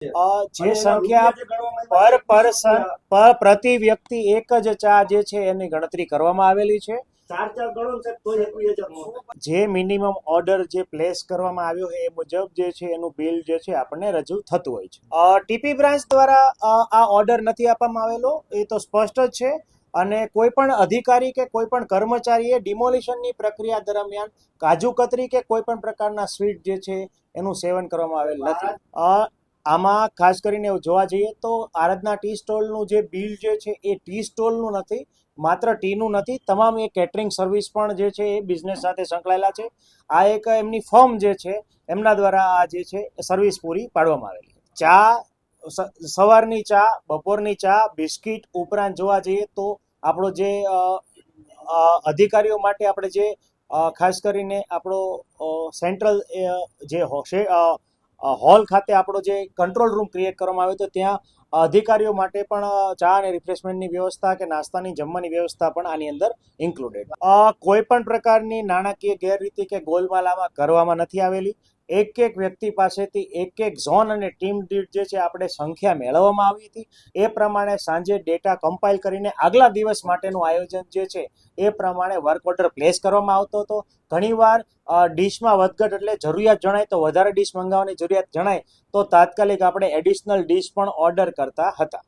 જે સંખ્યા પર પર્સન પર પ્રતિ વ્યક્તિ એક જ ચા જે છે એની ગણતરી કરવામાં આવેલી છે. જે મિનિમમ ઓર્ડર જે પ્લેસ કરવામાં આવ્યો છે એ મુજબ જે છે એનું બિલ જે છે આપણને રજૂ થતું હોય છે. ટીપી બ્રાન્ચ દ્વારા આ ઓર્ડર નથી આપવામાં આવેલો, એ તો સ્પષ્ટ જ છે. અને કોઈ પણ અધિકારી કે કોઈ પણ કર્મચારીએ ડિમોલિશનની પ્રક્રિયા દરમિયાન કાજુ કતરી કે કોઈ પણ પ્રકારના સ્વીટ જે છે એનું સેવન કરવામાં આવેલ નથી. આમાં ખાસ કરીને એવું જોવા જઈએ તો આરાધના ટી સ્ટોલનું જે બિલ જે છે એ ટી સ્ટોલનું નથી, માત્ર ટીનું નથી, તમામ એ કેટરિંગ સર્વિસ પણ જે છે એ બિઝનેસ સાથે સંકળાયેલા છે. આ એક એમની ફર્મ જે છે એમના દ્વારા આ જે છે સર્વિસ પૂરી પાડવામાં આવેલી. ચા, સવારની ચા, બપોરની ચા, બિસ્કિટ ઉપરાંત જોવા જઈએ તો આપણો જે અધિકારીઓ માટે આપણે જે ખાસ કરીને આપણો સેન્ટ્રલ જે હોલ ખાતે આપણો જે કંટ્રોલ રૂમ ક્રિએટ કરવામાં આવ્યો હતો ત્યાં અધિકારીઓ માટે પણ ચા અને રિફ્રેશમેન્ટની વ્યવસ્થા કે નાસ્તાની જમવાની વ્યવસ્થા પણ આની અંદર ઇન્ક્લુડેડ. કોઈ પણ પ્રકારની નાણાકીય ગેરરીતિ કે ગોલમાલ આમાં કરવામાં નથી આવેલી. એક એક વ્યક્તિ પાસેથી એક એક ઝોન અને ટીમ દીઠ જે છે આપણે સંખ્યા મેળવવામાં આવી હતી. એ પ્રમાણે સાંજે ડેટા કમ્પાઇલ કરીને આગલા દિવસ માટેનું આયોજન જે છે એ પ્રમાણે વર્ક ઓર્ડર પ્લેસ કરવામાં આવતો હતો. ઘણીવાર ડીશમાં વધઘટ એટલે જરૂરિયાત જણાય તો વધારે ડીશ મંગાવવાની જરૂરિયાત જણાય તો તાત્કાલિક આપણે એડિશનલ ડીશ પણ ઓર્ડર કરતા હતા.